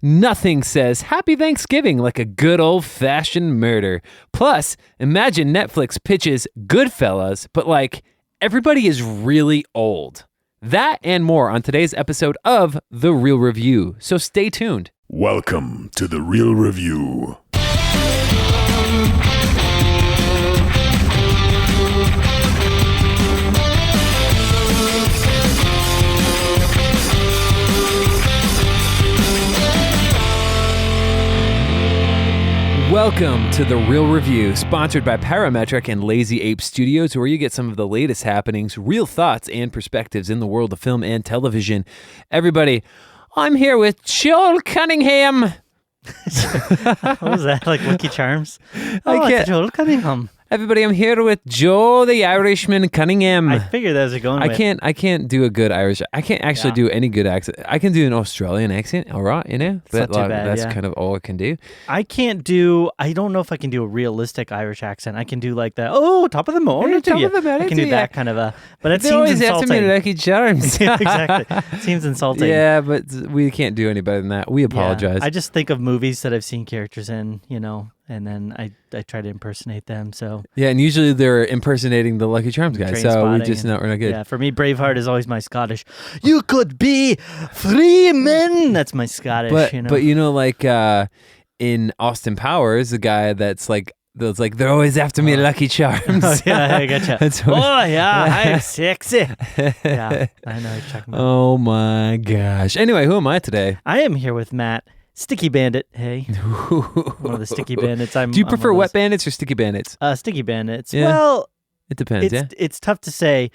Nothing says Happy Thanksgiving like a good old-fashioned murder. Plus, imagine Netflix pitches Goodfellas, but like everybody is really old. That and more on today's episode of The Real Review, so stay tuned. Welcome to The Real Review. Welcome to The Real Review, sponsored by Parametric and Lazy Ape Studios, where you get some of the latest happenings, real thoughts, and perspectives in the world of film and television. Everybody, I'm here with Joel Cunningham. What was that, like Lucky Charms? It's Joel Cunningham. Everybody, I'm here with Joe the Irishman Cunningham. I figured that was going. I can't do a good Irish. I can't actually do any good accent. I can do an Australian accent, all right, you know. But not too bad, that's kind of all I can do. I don't know if I can do a realistic Irish accent. I can do like the top of the morning to you. I can do that kind of a. But it seems insulting. They always have to be Lucky Charms. Exactly. It seems insulting. Yeah, but we can't do any better than that. We apologize. Yeah, I just think of movies that I've seen characters in, and then I try to impersonate them. So yeah, and usually they're impersonating the Lucky Charms guy. So we're not good. Yeah, for me, Braveheart is always my Scottish. You could be free men. That's my Scottish. But like in Austin Powers, the guy that's like they're always after me, Lucky Charms. Oh, yeah, I gotcha. I'm sexy. Yeah, I know what you're talking about. Oh my gosh. Anyway, who am I today? I am here with Matt. Sticky Bandit, hey. One of the Sticky Bandits. Do you prefer Wet Bandits or Sticky Bandits? Sticky Bandits. Yeah. Well, it depends, It's tough to say.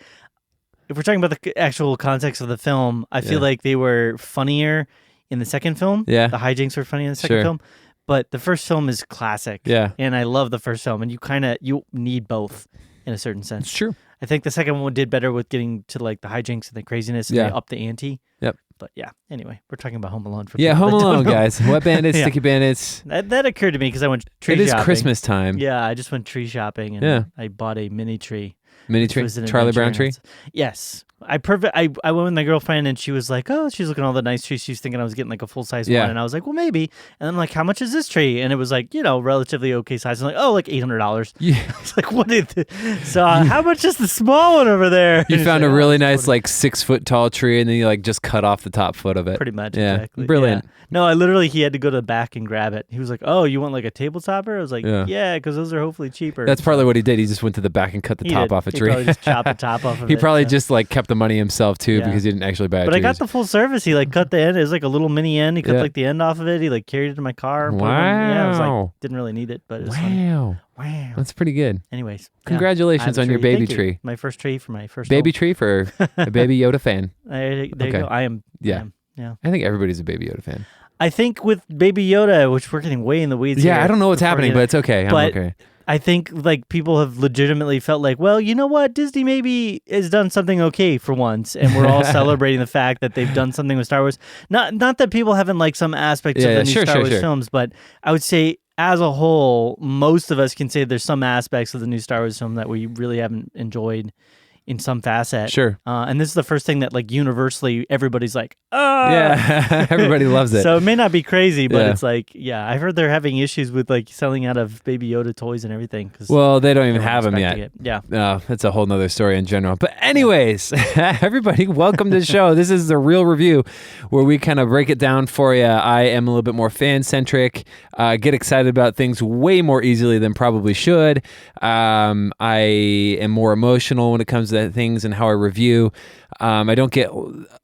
If we're talking about the actual context of the film, I feel like they were funnier in the second film. Yeah. The hijinks were funny in the second film. But the first film is classic. Yeah. And I love the first film. And you need both in a certain sense. It's true. I think the second one did better with getting to like the hijinks and the craziness and they upped the ante. Yep. But yeah, anyway, we're talking about Home Alone for Home Alone, guys. Wet Bandits, Sticky Bandits. That occurred to me because I went tree shopping. It is Christmas time. Yeah, I just went tree shopping and I bought a mini tree. Mini tree? Charlie Brown tree? Yes. I went with my girlfriend and she was like, oh, she's looking at all the nice trees. She was thinking I was getting like a full-size one. And I was like, well, maybe. And I'm like, how much is this tree? And it was like, relatively okay size. I'm like, oh, like $800. Yeah. It's like, what is it? So how much is the small one over there? You found a really nice, like 6 foot tall tree and then you like just cut off the top foot of it. Pretty much, yeah. Exactly. Brilliant. Yeah. No, he had to go to the back and grab it. He was like, oh, you want like a table topper? I was like, yeah, because those are hopefully cheaper. That's probably what he did. He just went to the back and cut the top off a tree. He probably just chopped the top off of it. He probably just like kept the money himself too because he didn't actually buy it. But I got the full service. He like cut the end. It was like a little mini end. He cut like the end off of it. He like carried it in my car. Wow. I was like, didn't really need it, but it was funny. Wow. That's pretty good. Anyways. Congratulations on your baby tree. My first tree for my first baby tree for a Baby Yoda fan. There you go. I am. Yeah. I think everybody's a Baby Yoda fan. I think with Baby Yoda, which we're getting way in the weeds here. I don't know what's happening, but it's okay. I'm okay. I think like people have legitimately felt like, well, you know what? Disney maybe has done something okay for once, and we're all celebrating the fact that they've done something with Star Wars. Not that people haven't liked some aspects of the new Star Wars films, but I would say as a whole, most of us can say there's some aspects of the new Star Wars film that we really haven't enjoyed in some facet. Sure. And this is the first thing that like universally everybody's like, yeah, everybody loves it. So it may not be crazy, but it's like, I heard they're having issues with like selling out of Baby Yoda toys and everything. Well, they don't even have them yet. It. Yeah. No, that's a whole nother story in general. But anyways, everybody, welcome to the show. This is The Real Review, where we kind of break it down for you. I am a little bit more fan-centric, get excited about things way more easily than probably should. I am more emotional when it comes to things and how I review. I don't get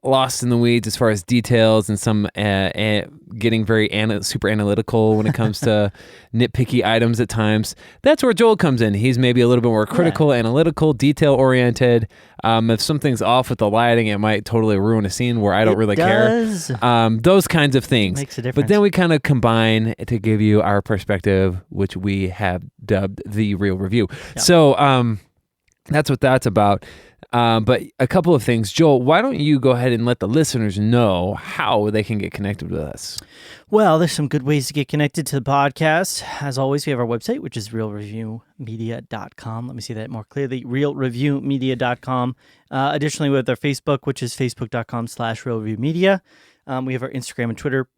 lost in the weeds as far as details and some getting very super analytical when it comes to nitpicky items at times. That's where Joel comes in. He's maybe a little bit more critical, analytical, detail-oriented. If something's off with the lighting, it might totally ruin a scene where I don't really care. Those kinds of things. Makes a difference. But then we kind of combine to give you our perspective, which we have dubbed The Real Review. Yeah. So that's what that's about. But a couple of things. Joel, why don't you go ahead and let the listeners know how they can get connected with us? Well, there's some good ways to get connected to the podcast. As always, we have our website, which is reelreviewmedia.com. Let me see that more clearly. reelreviewmedia.com. Additionally, we have our Facebook, which is facebook.com/reelreviewmedia. We have our Instagram and Twitter,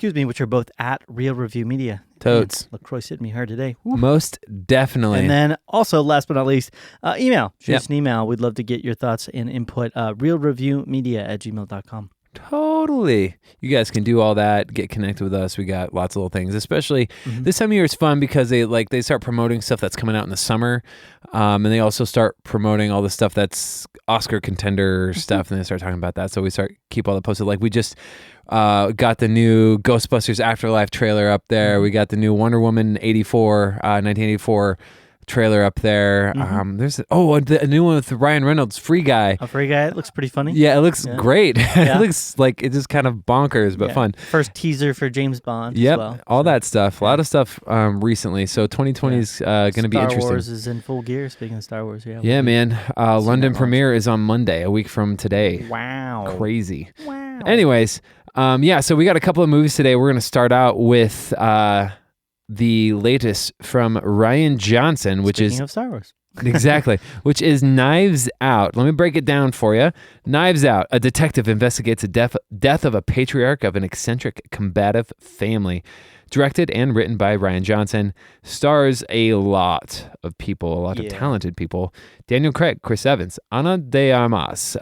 which are both at Real Review Media. Totes. Man, LaCroix hit me hard today. Woo. Most definitely. And then also, last but not least, email. Shoot Yep. us an email. We'd love to get your thoughts and input. reelreviewmedia@gmail.com. Totally. You guys can do all that, get connected with us. We got lots of little things, especially this time of year is fun because they start promoting stuff that's coming out in the summer. And they also start promoting all the stuff that's Oscar contender stuff, and they start talking about that. So we keep all that posted. Like we just got the new Ghostbusters Afterlife trailer up there. We got the new Wonder Woman 1984 trailer up there. There's a new one with Ryan Reynolds, Free Guy. A Free Guy. It looks pretty funny. Yeah, it looks great. Yeah. It looks like it's just kind of bonkers, but fun. First teaser for James Bond. Yep, as well. all that stuff. A lot of stuff recently. So 2020 is going to be interesting. Star Wars is in full gear. Speaking of Star Wars, Yeah, man. London premiere is on Monday, a week from today. Wow. Crazy. Wow. Anyways, so we got a couple of movies today. We're going to start out with the latest from Ryan Johnson, which Speaking of Star Wars. Exactly, which is Knives Out. Let me break it down for you. Knives Out, a detective investigates the death of a patriarch of an eccentric, combative family. Directed and written by Ryan Johnson. Stars a lot of people, a lot of talented people. Daniel Craig, Chris Evans, Ana de Armas,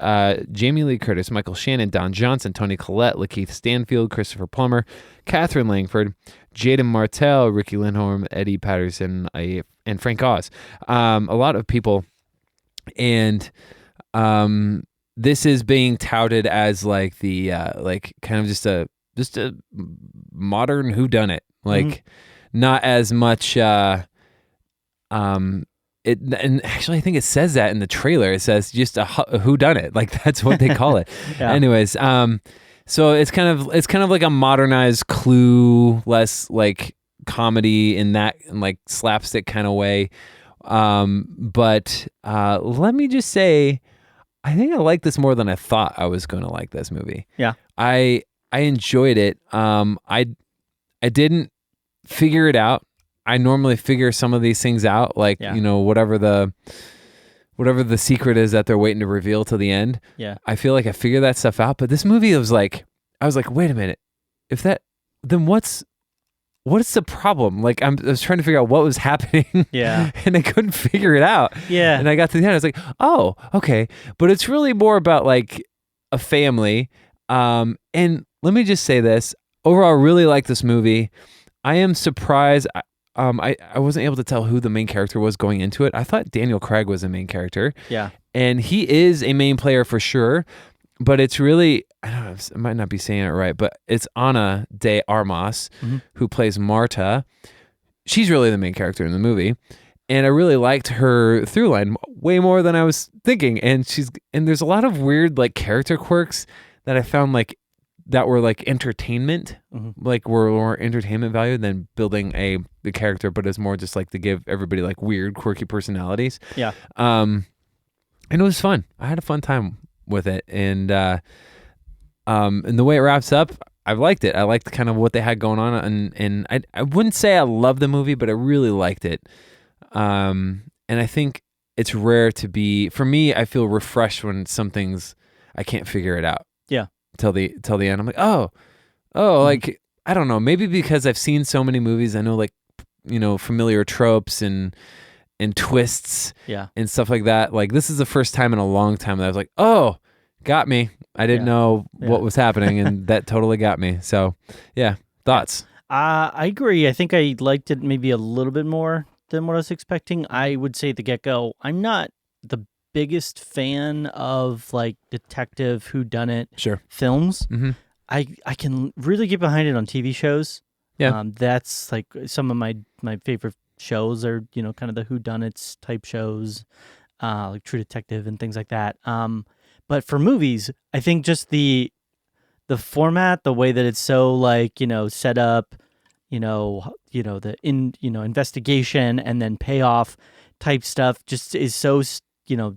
Jamie Lee Curtis, Michael Shannon, Don Johnson, Toni Collette, Lakeith Stanfield, Christopher Plummer, Catherine Langford, Jaden Martell, Ricky Lindholm, Eddie Patterson, and Frank Oz. A lot of people. And this is being touted as like the kind of just a modern whodunit, like not as much. And actually, I think it says that in the trailer. It says just a whodunit, like that's what they call it. Anyways, so it's kind of like a modernized Clue, less like comedy in like slapstick kind of way. But let me just say, I think I like this more than I thought I was going to like this movie. Yeah, I enjoyed it. I didn't figure it out. I normally figure some of these things out, like whatever the secret is that they're waiting to reveal to the end. Yeah, I feel like I figured that stuff out. But this movie was like, I was like, wait a minute, then what's the problem? Like I was trying to figure out what was happening. Yeah, and I couldn't figure it out. Yeah, and I got to the end. I was like, oh, okay. But it's really more about like a family. And let me just say this. Overall, I really like this movie. I am surprised. I wasn't able to tell who the main character was going into it. I thought Daniel Craig was the main character. Yeah. And he is a main player for sure. But it's really, I don't know, I might not be saying it right, but it's Ana de Armas who plays Marta. She's really the main character in the movie. And I really liked her through line way more than I was thinking. And there's a lot of weird like character quirks that I found like that were like entertainment, like were more entertainment value than building the character, but it's more just like to give everybody like weird, quirky personalities. Yeah. And it was fun. I had a fun time with it. And the way it wraps up, I've liked it. I liked kind of what they had going on. And I wouldn't say I love the movie, but I really liked it. And I think it's rare to be, for me, I feel refreshed when some things I can't figure it out. Yeah. Till the end. I'm like, like, I don't know, maybe because I've seen so many movies, I know like, familiar tropes and twists and stuff like that. Like this is the first time in a long time that I was like, oh, got me. I didn't know what was happening, and that totally got me. So yeah, thoughts? I agree. I think I liked it maybe a little bit more than what I was expecting. I would say at the get-go, I'm not the biggest fan of like detective whodunit films. I can really get behind it on TV shows. Yeah, that's like some of my favorite shows are kind of the whodunits type shows, like True Detective and things like that. But for movies, I think just the format, the way that it's so like set up, the investigation and then payoff type stuff just is so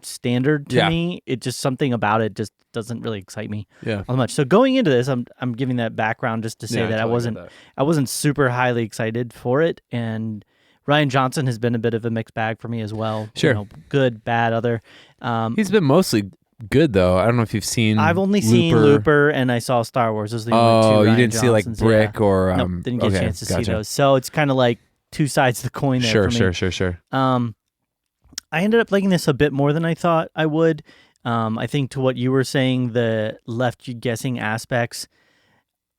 standard to me. It just something about it just doesn't really excite me all much. So going into this, I'm giving that background just to say that I wasn't super highly excited for it. And Ryan Johnson has been a bit of a mixed bag for me as well. Sure, good, bad, other. He's been mostly good though. I don't know if you've seen. I've only seen Looper and I saw Star Wars. Those are the only two. Oh, you Rian didn't see like Johnsons. Brick or Nope, didn't get a chance to see gotcha. those. So it's kind of like two sides of the coin there. Sure. I ended up liking this a bit more than I thought I would. I think to what you were saying, the left you guessing aspects,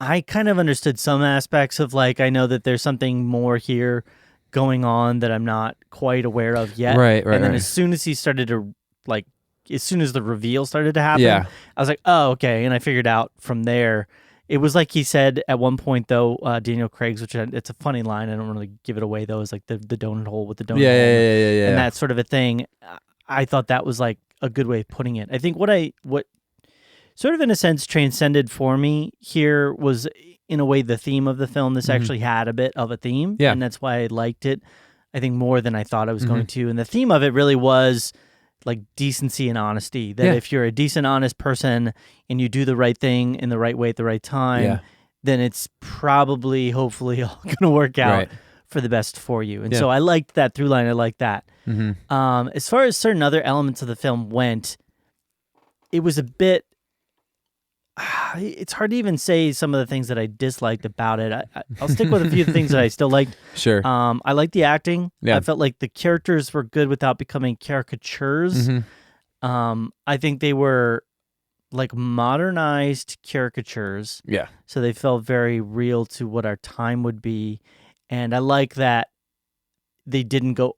I kind of understood some aspects of like, I know that there's something more here going on that I'm not quite aware of yet. Right. And then as soon as he started to like, as soon as the reveal started to happen, Yeah. I was like, oh, okay. And I figured out from there. It was like he said at one point, though, Daniel Craig's, which it's a funny line. I don't really give it away, though, is like the donut hole with the donut hole. Yeah. And that sort of a thing. I thought that was like a good way of putting it. I think what sort of in a sense transcended for me here was in a way the theme of the film. This actually had a bit of a theme. Yeah. And that's why I liked it, I think, more than I thought I was going to. And the theme of it really was like decency and honesty, that if you're a decent, honest person and you do the right thing in the right way at the right time, then it's probably, hopefully, all going to work out for the best for you. And so I liked that through line. I liked that. As far as certain other elements of the film went, it was a bit, it's hard to even say some of the things that I disliked about it. I'll stick with a few things that I still liked. Sure. I liked the acting. Yeah. I felt like the characters were good without becoming caricatures. I think they were like modernized caricatures. Yeah. So they felt very real to what our time would be. And I like that they didn't go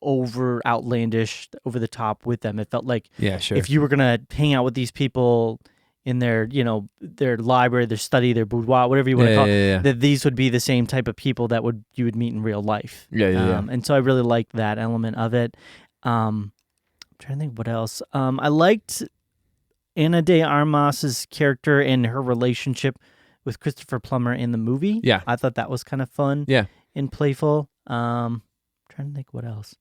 outlandish, over the top with them. It felt like if you were going to hang out with these people in their, their library, their study, their boudoir, whatever you want to call it, that these would be the same type of people that you would meet in real life. And so I really liked that element of it. I'm trying to think what else. I liked Ana de Armas's character and her relationship with Christopher Plummer in the movie. Yeah. I thought that was kind of fun and playful. Trying to think what else.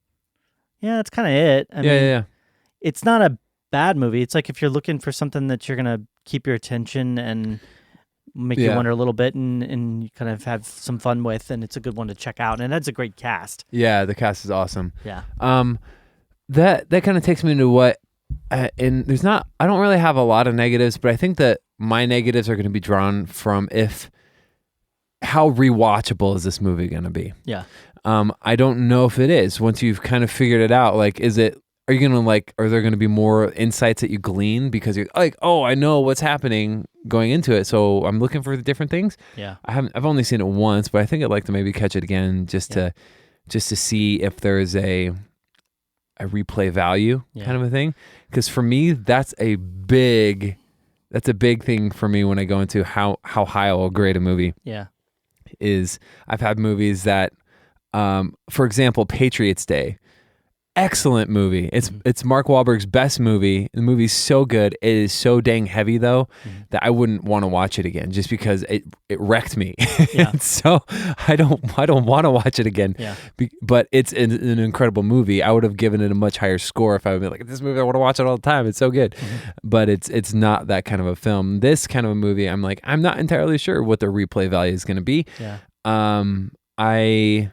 Yeah, that's kind of it. I mean, it's not a bad movie. It's like if you're looking for something that you're going to keep your attention and make you wonder a little bit and you kind of have some fun with, and it's a good one to check out. And it has a great cast. Yeah, the cast is awesome. Yeah. That kind of takes me into what, and I don't really have a lot of negatives, but I think that my negatives are going to be drawn from how rewatchable is this movie going to be? Yeah. I don't know if it is. Once you've kind of figured it out, like, are there going to be more insights that you glean because you're like, oh, I know what's happening going into it, so I'm looking for different things. Yeah. I've only seen it once, but I think I'd like to maybe catch it again just to see if there's a replay value kind of a thing. Because for me, that's a big thing for me when I go into how high I'll grade a movie. Yeah. Is I've had movies that, for example, Patriots Day. Excellent movie. It's Mark Wahlberg's best movie. The movie's so good. It is so dang heavy though that I wouldn't want to watch it again just because it wrecked me. Yeah. So I don't want to watch it again. Yeah. But it's an incredible movie. I would have given it a much higher score if I would be like, this movie I want to watch it all the time. It's so good. But it's not that kind of a film. This kind of a movie, I'm like, I'm not entirely sure what the replay value is going to be. Yeah. I'm a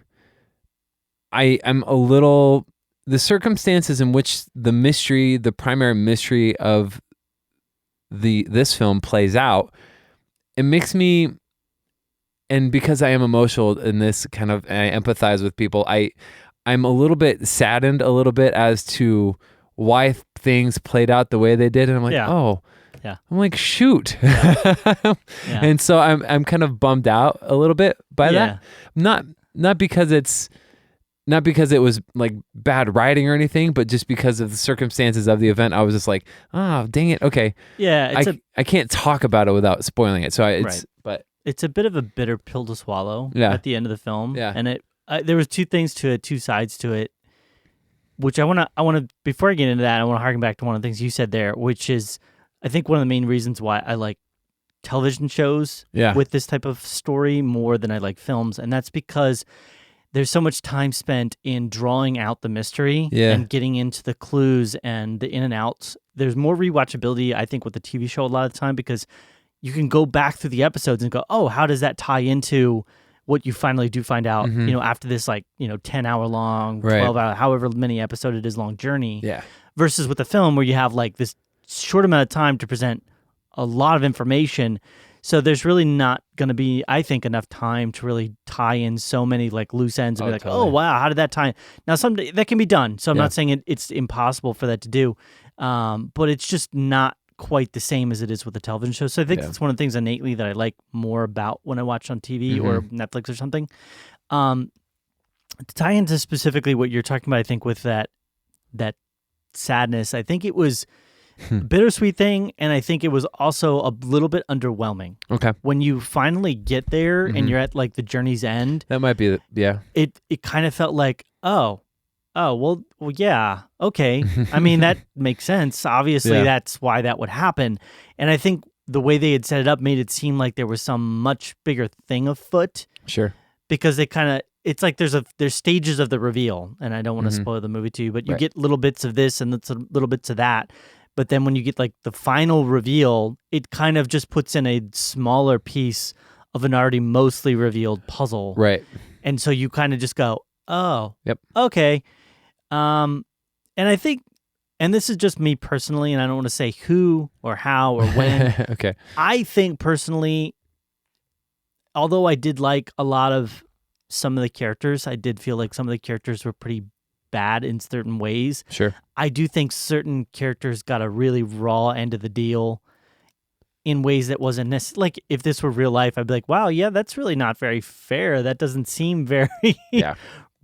little. The circumstances in which the primary mystery of this film plays out, it makes me, and because I am emotional in this kind of, and I empathize with people, I'm a little bit saddened a little bit as to why things played out the way they did, and I'm like, oh, yeah. I'm like, shoot, Yeah. And so I'm kind of bummed out a little bit by that, not because it was like bad writing or anything, but just because of the circumstances of the event, I was just like, oh, dang it. Okay. Yeah. I can't talk about it without spoiling it. So it's a bit of a bitter pill to swallow at the end of the film. Yeah. And there was two things to it, two sides to it, which I want to, before I get into that, I want to harken back to one of the things you said there, which is, I think one of the main reasons why I like television shows with this type of story more than I like films. And that's because there's so much time spent in drawing out the mystery and getting into the clues and the in and outs. There's more rewatchability, I think, with the TV show a lot of the time because you can go back through the episodes and go, oh, how does that tie into what you finally do find out, after this 10-hour long, 12-hour, however many episode it is long journey. Yeah. Versus with the film where you have like this short amount of time to present a lot of information. So there's really not going to be, I think, enough time to really tie in so many like loose ends and be like, totally. oh, wow, how did that tie in? Now, someday that can be done. So I'm not saying it's impossible for that to do, but it's just not quite the same as it is with a television show. So I think that's one of the things innately that I like more about when I watch on TV or Netflix or something. To tie into specifically what you're talking about, I think with that sadness, I think it was a bittersweet thing, and I think it was also a little bit underwhelming. Okay. When you finally get there and you're at like the journey's end, That might be, it kind of felt like, well, yeah, okay. I mean, that makes sense. Obviously, that's why that would happen. And I think the way they had set it up made it seem like there was some much bigger thing afoot. Sure. Because they kind of, it's like there's stages of the reveal, and I don't want to spoil the movie to you, but you get little bits of this and little bits of that. But then when you get like the final reveal, it kind of just puts in a smaller piece of an already mostly revealed puzzle. Right. And so you kind of just go, oh, Yep. okay. And I think, and this is just me personally, and I don't want to say who or how or when. Okay. I think personally, although I did like a lot of some of the characters, I did feel like some of the characters were pretty bad in certain ways. Sure. I do think certain characters got a really raw end of the deal in ways that wasn't necessary. Like if this were real life, I'd be like, wow, yeah, that's really not very fair. That doesn't seem very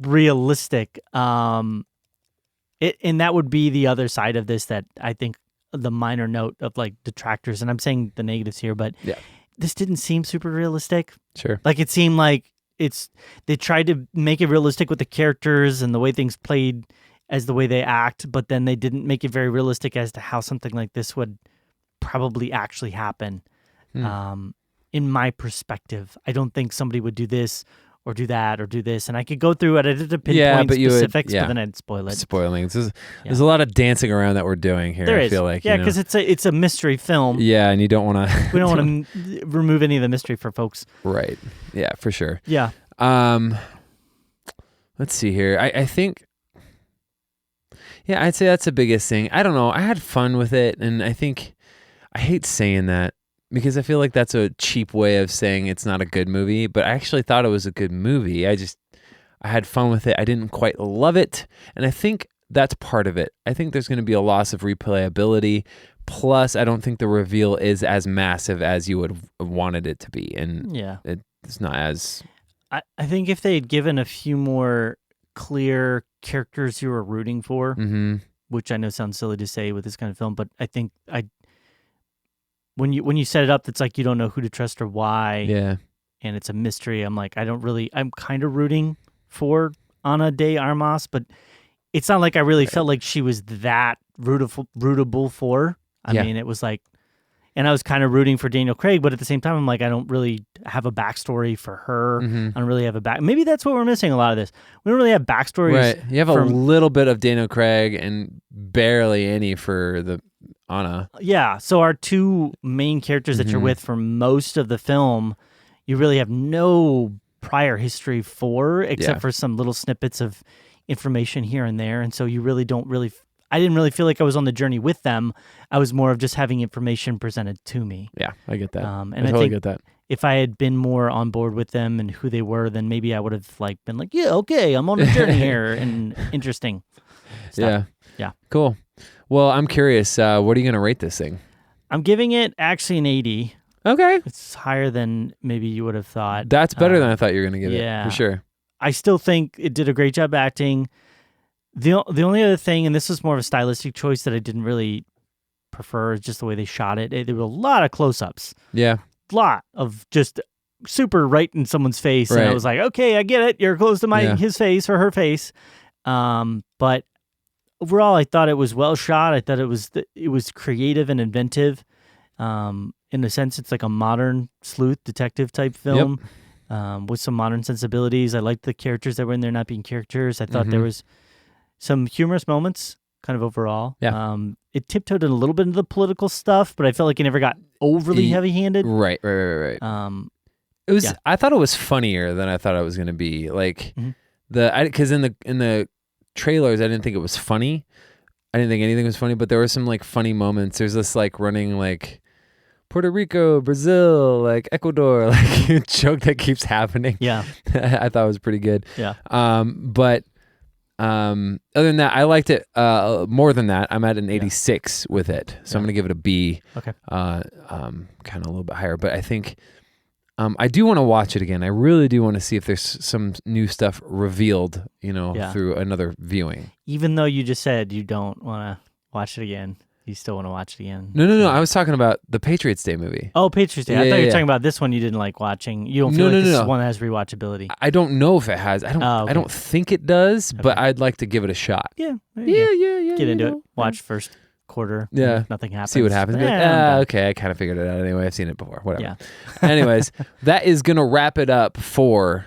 realistic. And that would be the other side of this that I think the minor note of like detractors, and I'm saying the negatives here, but this didn't seem super realistic. Sure. Like it seemed like they tried to make it realistic with the characters and the way things played as the way they act, but then they didn't make it very realistic as to how something like this would probably actually happen. In my perspective, I don't think somebody would do this or do that or do this, and I could go through it. I did to pinpoint specifics, but then I'd spoil it. Spoiling. There's a lot of dancing around that we're doing here. There I is. feel like because it's a mystery film. Yeah, and you don't want to. We don't want to remove any of the mystery for folks. Right. Yeah, for sure. Yeah. Let's see here. I think. Yeah, I'd say that's the biggest thing. I don't know. I had fun with it, and I think I hate saying that because I feel like that's a cheap way of saying it's not a good movie, but I actually thought it was a good movie. I had fun with it. I didn't quite love it, and I think that's part of it. I think there's going to be a loss of replayability. Plus, I don't think the reveal is as massive as you would have wanted it to be, and it's not as. I think if they had given a few more clear characters you were rooting for, which I know sounds silly to say with this kind of film, but I think when you set it up, it's like you don't know who to trust or why. Yeah. And it's a mystery. I'm like, I'm kind of rooting for Ana de Armas, but it's not like I really felt like she was that rootable for. I mean, it was like, and I was kind of rooting for Daniel Craig, but at the same time, I'm like, I don't really have a backstory for her. I don't really have a back. Maybe that's what we're missing a lot of this. We don't really have backstories. Right. You have a little bit of Daniel Craig and barely any for the Anna. Yeah. So our two main characters that you're with for most of the film, you really have no prior history for, except for some little snippets of information here and there. And so you really don't really. I didn't really feel like I was on the journey with them. I was more of just having information presented to me. Yeah, I get that. And I totally get that. If I had been more on board with them and who they were, then maybe I would have been like, yeah, okay, I'm on a journey here, and interesting stuff. Yeah. Cool. Well, I'm curious. What are you going to rate this thing? I'm giving it actually an 80. Okay. It's higher than maybe you would have thought. That's better than I thought you were going to give it, for sure. I still think it did a great job acting. The only other thing, and this was more of a stylistic choice that I didn't really prefer, is just the way they shot it. There were a lot of close-ups. Yeah. A lot of just super right in someone's face. Right. And I was like, okay, I get it. You're close to his face or her face. But overall, I thought it was well shot. I thought it was creative and inventive. In a sense, it's like a modern sleuth detective type film with some modern sensibilities. I liked the characters that were in there not being characters. I thought there was some humorous moments, kind of overall. Yeah. It tiptoed in a little bit into the political stuff, but I felt like it never got overly heavy-handed. Right. It was. I thought it was funnier than I thought it was going to be. Like because in the trailers, I didn't think it was funny. I didn't think anything was funny, but there were some like funny moments. There's this like running like Puerto Rico, Brazil, like Ecuador, like joke that keeps happening. Yeah. I thought it was pretty good. Yeah. But other than that, I liked it more than that. I'm at an 86 with it. So I'm going to give it a B. Okay. Kind of a little bit higher, but I think I do want to watch it again. I really do want to see if there's some new stuff revealed, through another viewing. Even though you just said you don't want to watch it again, you still want to watch it again. No. I was talking about the Patriots Day movie. Oh, Patriots Day. I thought you were talking about this one you didn't like watching. You don't feel like this is one that has rewatchability. I don't know if it has. I don't think it does, but I'd like to give it a shot. Yeah. Yeah. Get into it. Watch first quarter. Yeah. Nothing happens. See what happens. Okay, I kind of figured it out anyway. I've seen it before. Whatever. Yeah. Anyways, that is going to wrap it up for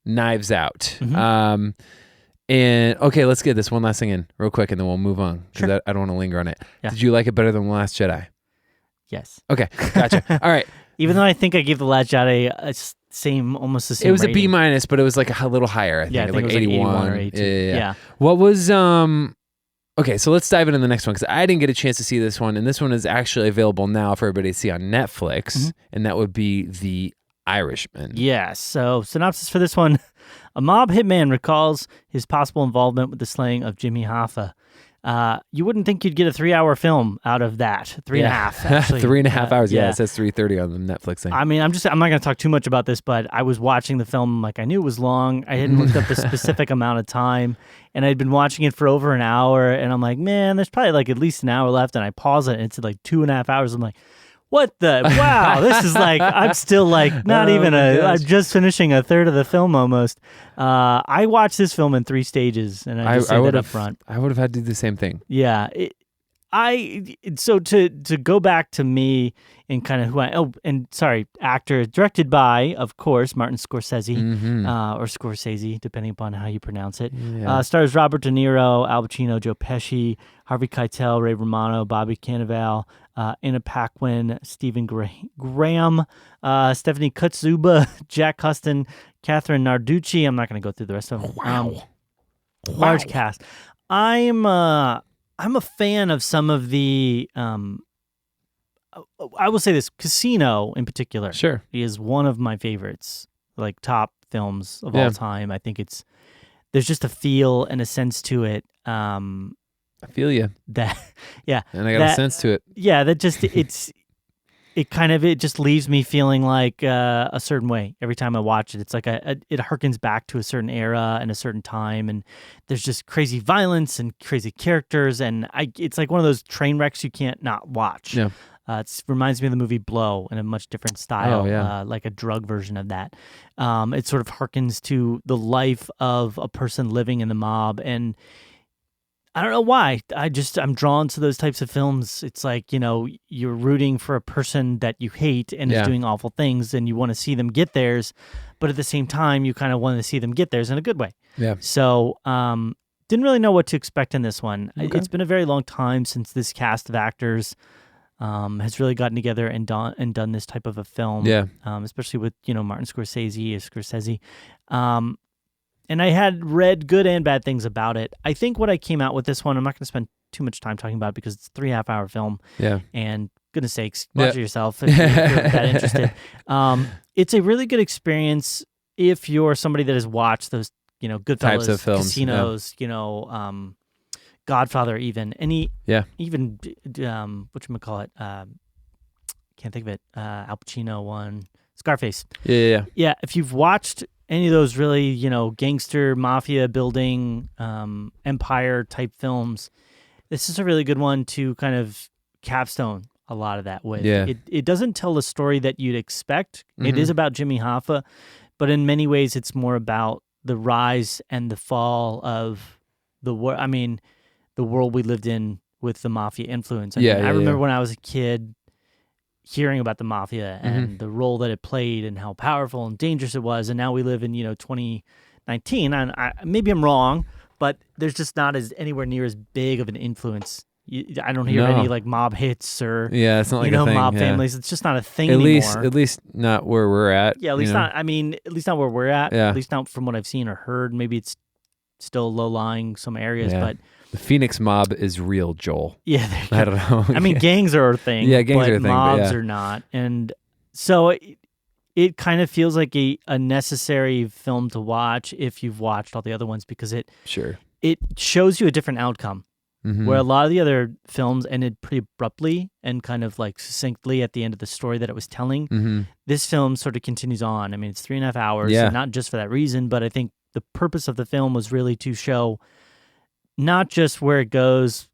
Knives Out. Mm-hmm. And okay, let's get this one last thing in real quick and then we'll move on because Sure. I don't want to linger on it. Yeah. Did you like it better than The Last Jedi? Yes. Okay, gotcha. All right. Even though I think I gave The Last Jedi almost the same It was rating. a B minus, but it was like a little higher, I think. Yeah, I think like it was 81. like 81 or 82. Yeah. What was, okay, so let's dive into the next one because I didn't get a chance to see this one, and this one is actually available now for everybody to see on Netflix, and that would be The Irishman. Yeah, so synopsis for this one. A mob hitman recalls his possible involvement with the slaying of Jimmy Hoffa. You wouldn't think you'd get a 3-hour film out of that. 3.5, actually. 3.5 hours. Yeah, it says 3:30 on the Netflix thing. I mean, I'm not going to talk too much about this, but I was watching the film, like I knew it was long. I hadn't looked up the specific amount of time, and I'd been watching it for over an hour, and I'm like, man, there's probably like at least an hour left, and I pause it, and it's like 2.5 hours. I'm like, what the? Wow, this is like, I'm still like, I'm just finishing a third of the film almost. I watched this film in 3 stages, and I just say that up front. I would have had to do the same thing. Yeah. So to go back to me and kind of actor, directed by, of course, Martin Scorsese, or Scorsese, depending upon how you pronounce it. Yeah. Stars Robert De Niro, Al Pacino, Joe Pesci, Harvey Keitel, Ray Romano, Bobby Cannavale, Anna Paquin, Stephen Graham, Stephanie Kutsuba, Jack Huston, Catherine Narducci. I'm not going to go through the rest of them. Wow. Large cast. I'm a fan of some of the. I will say this: Casino, in particular, Sure, is one of my favorites, like top films of all time. I think there's just a feel and a sense to it. I feel you. And I got a sense to it. Yeah, that just it just leaves me feeling like a certain way every time I watch it. It's like it harkens back to a certain era and a certain time, and there's just crazy violence and crazy characters, and it's like one of those train wrecks you can't not watch. Yeah. It reminds me of the movie Blow in a much different style, like a drug version of that. It sort of harkens to the life of a person living in the mob, and I don't know why. I'm drawn to those types of films. It's like, you're rooting for a person that you hate and is doing awful things, and you want to see them get theirs, but at the same time, you kind of want to see them get theirs in a good way. Yeah. So, didn't really know what to expect in this one. Okay. It's been a very long time since this cast of actors has really gotten together and done this type of a film. Yeah. Especially with, Martin Scorsese. And I had read good and bad things about it. I think what I came out with this one, I'm not going to spend too much time talking about it because it's a 3.5-hour film. Yeah. And goodness sakes, watch it yourself if you're that interested. It's a really good experience if you're somebody that has watched those, Goodfellas, types of films, Casinos, Godfather, even whatchamacallit, can't think of it. Al Pacino one, Scarface. Yeah. If you've watched any of those really, gangster mafia building, empire type films, this is a really good one to kind of capstone a lot of that with. Yeah. It doesn't tell the story that you'd expect. Mm-hmm. It is about Jimmy Hoffa, but in many ways it's more about the rise and the fall of the world. I mean, the world we lived in with the mafia influence. I remember when I was a kid hearing about the mafia and the role that it played and how powerful and dangerous it was. And now we live in, 2019. And maybe I'm wrong, but there's just not anywhere near as big of an influence. I don't hear any like mob hits or it's not like a thing, mob families. It's just not a thing anymore. At least not where we're at. Yeah, at least not. I mean, at least not where we're at. Yeah. At least not from what I've seen or heard. Maybe it's still low-lying some areas, Yeah. but The Phoenix mob is real, Joel. yeah, I don't know. I mean, gangs are a thing. Yeah, gangs but are a thing, but mobs yeah. are not. And so it kind of feels like a necessary film to watch if you've watched all the other ones, because it Sure. shows you a different outcome. Mhm. Where a lot of the other films ended pretty abruptly and kind of like succinctly at the end of the story that it was telling. Mhm. This film sort of continues on. I mean, it's 3.5 hours, Yeah. and not just for that reason, but I think the purpose of the film was really to show not just where it goes,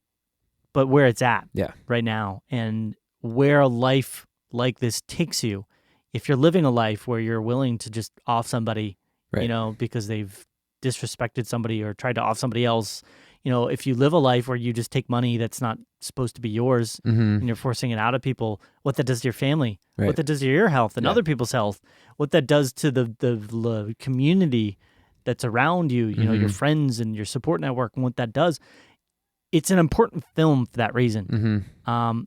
but where it's at Yeah. right now, and where a life like this takes you. If you're living a life where you're willing to just off somebody, Right. you know, because they've disrespected somebody or tried to off somebody else, you know, if you live a life where you just take money that's not supposed to be yours Mhm. and you're forcing it out of people, what that does to your family, Right. what that does to your health and Yeah. other people's health, what that does to the community that's around you, you know, your Mhm. friends and your support network, and what that does. It's an important film for that reason. Mhm.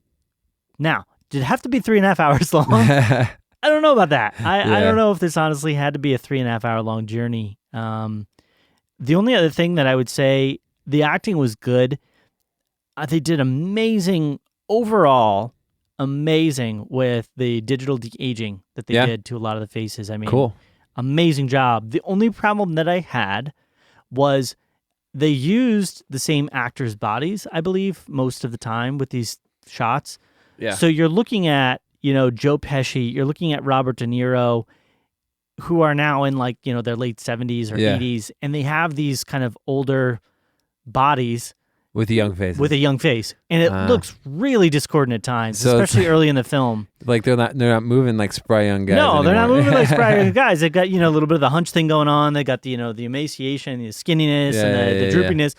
Now, did it have to be 3.5 hours long? I don't know about that. I Yeah. don't know if this honestly had to be a 3.5 hour long journey. The only other thing that I would say, the acting was good. They did overall amazing with the digital de-aging that they Yeah. did to a lot of the faces. I mean, Cool. amazing job. The only problem that I had was they used the same actors' bodies, I believe, most of the time with these shots. Yeah. So you're looking at, you know, Joe Pesci, you're looking at Robert De Niro, who are now in like, you know, their late 70s or Yeah. 80s, and they have these kind of older bodies With the young faces. with a young face, and it looks really discordant at times, So it's- especially early in the film. like they're not moving like spry young guys. No, they're not anymore. moving like spry young guys. They've got, you know, a little bit of the hunch thing going on. They got the, you know, the emaciation, the skinniness, Yeah, and yeah, the yeah. droopiness.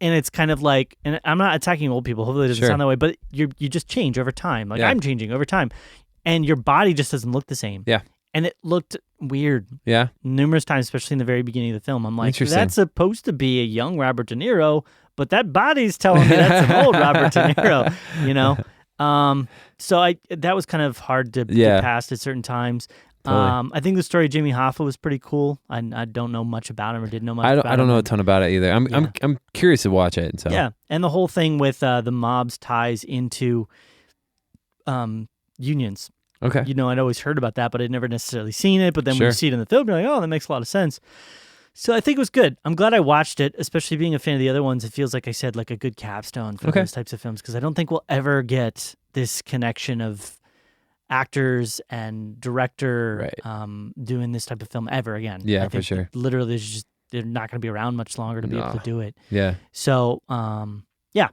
And it's kind of like, and I'm not attacking old people. Hopefully it doesn't Sure. sound that way, but you just change over time. Like Yeah. I'm changing over time, and your body just doesn't look the same. Yeah. And it looked weird Yeah. numerous times, especially in the very beginning of the film. I'm like, Interesting. that's supposed to be a young Robert De Niro, but that body's telling me that's an old Robert De Niro, you know? So that was kind of hard to Yeah. get past at certain times. Totally. I think the story of Jimmy Hoffa was pretty cool. I don't know much about him or didn't know much I about don't him. know a ton about it either. I'm curious to watch it. So Yeah, and the whole thing with the mob's ties into unions. Okay. You know, I'd always heard about that, but I'd never necessarily seen it. But then when Sure. you see it in the film, you're like, oh, that makes a lot of sense. So I think it was good. I'm glad I watched it, especially being a fan of the other ones. It feels, like I said, like a good capstone for Okay. those types of films, because I don't think we'll ever get this connection of actors and director doing this type of film ever again. Yeah, I for think sure. Literally, they're not going to be around much longer to be able Nah. to do it. Yeah. So, yeah.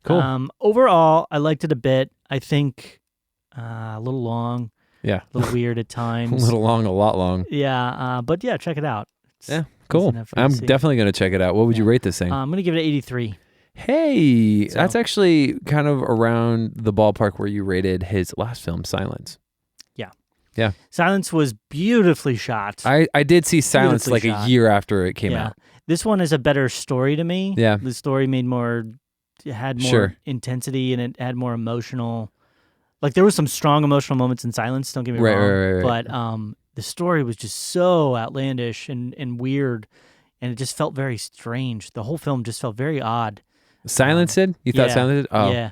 Cool. Overall, I liked it a bit. I think a little long, Yeah. a little weird at A times. little long, a lot long. Yeah, but yeah, check it out. It's Yeah. easy Cool. enough for you to I'm see. definitely going to check it out. What would you rate this thing? I'm gonna give it an 83. Hey, So- that's actually kind of around the ballpark where you rated his last film, Silence. Silence was beautifully shot. I did see Silence Beautifully like shot. a year after it came yeah. out. This one is a better story to me. Yeah. The story had more Sure. intensity, and it had more emotional. Like there was some strong emotional moments in Silence. Don't get me Right, wrong. right. But the story was just so outlandish and weird, and it just felt very strange. The whole film just felt very odd. Silence did? You thought yeah, Silence did? Oh. Yeah.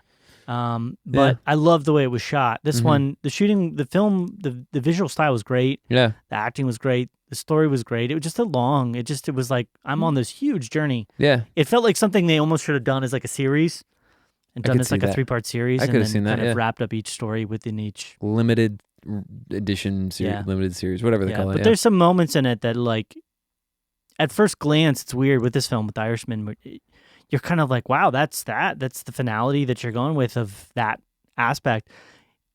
But I love the way it was shot. This Mhm. one, the shooting, the film, the visual style was great. Yeah. The acting was great. The story was great. It was just it was like, I'm on this huge journey. Yeah. It felt like something they almost should have done as like a series and I done could as like see a that. 3-part series. I and could have then seen that, kind of yeah. wrapped up each story within each. Limited edition series, Yeah. limited series, whatever they Yeah, call it. but there's some moments in it that like, at first glance, it's weird with this film, with The Irishman. But you're kind of like, wow, that's the finality that you're going with of that aspect.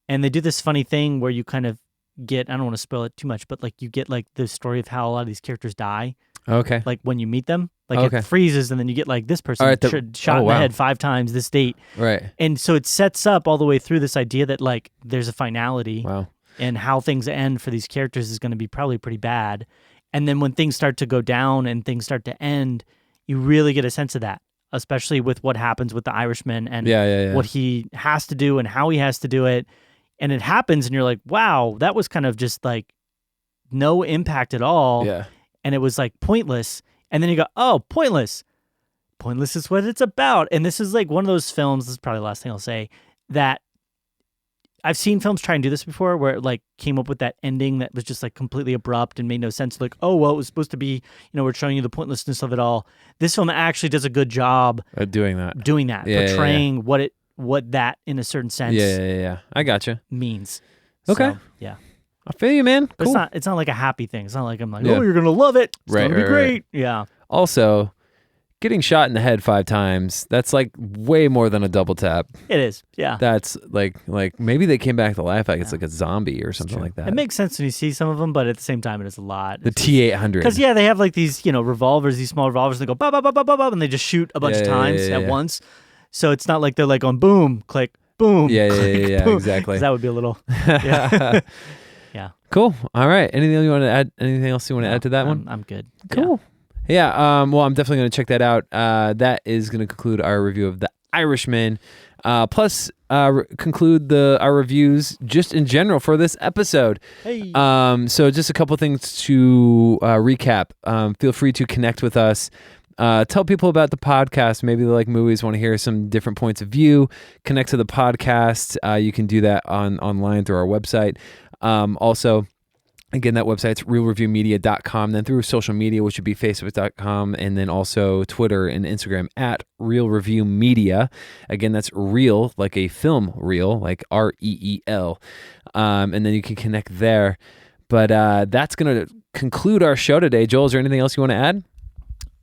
And they do this funny thing where you kind of get, I don't want to spoil it too much, but like you get like the story of how a lot of these characters die, Okay. like when you meet them, like Okay. it freezes and then you get like this person All right, shot in the wow. head 5 times this date. Right. And so it sets up all the way through this idea that like there's a finality Wow. and how things end for these characters is going to be probably pretty bad. And then when things start to go down and things start to end, you really get a sense of that, especially with what happens with the Irishman and Yeah. what he has to do and how he has to do it. And it happens and you're like, wow, that was kind of just like no impact at all. Yeah. And it was like pointless. And then you go, oh, pointless. Pointless is what it's about. And this is like one of those films, this is probably the last thing I'll say, that I've seen films try and do this before where it like came up with that ending that was just like completely abrupt and made no sense. Like, oh, well, it was supposed to be, we're showing you the pointlessness of it all. This film actually does a good job doing that, portraying what that in a certain sense I gotcha. means. Okay. So, yeah. I feel you, man. But Cool. it's not like a happy thing. It's not like I'm like, oh, you're going to love it. It's going to be great. Right. Yeah. Also, getting shot in the head 5 times, that's like way more than a double tap. It is, yeah. That's like maybe they came back to life like it's like a zombie or something like that. It makes sense when you see some of them, but at the same time, it is a lot. The T-800. Because, they have like these, revolvers, these small revolvers, and they go, bop, bop, bop, bop, bop, bop, and they just shoot a bunch of times at once. So it's not like they're like on boom, click, boom, click, boom. Exactly. That would be a little, yeah. Yeah. Cool. All right. Anything you want to add? Anything else you want to add to that one? I'm good. Cool. Yeah. Well, I'm definitely going to check that out. That is going to conclude our review of The Irishman. Plus, conclude our reviews just in general for this episode. Hey. So just a couple things to recap. Feel free to connect with us. Tell people about the podcast. Maybe they like movies, want to hear some different points of view. Connect to the podcast. You can do that online through our website. Also, again, that website's reelreviewmedia.com. Then through social media, which would be facebook.com, and then also Twitter and Instagram at reelreviewmedia. Again, that's reel, like a film reel, like REEL. And then you can connect there. But that's going to conclude our show today. Joel, is there anything else you want to add?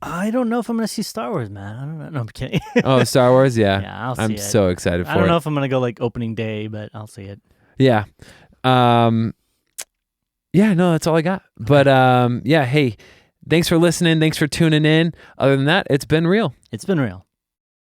I don't know if I'm going to see Star Wars, man. I don't know. No, I'm kidding. Oh, Star Wars? Yeah. Yeah, I'll see I'm it. so excited for it. I don't know if I'm going to go like opening day, but I'll see it. Yeah. Yeah, no, that's all I got. But hey, thanks for listening. Thanks for tuning in. Other than that, it's been real. It's been real.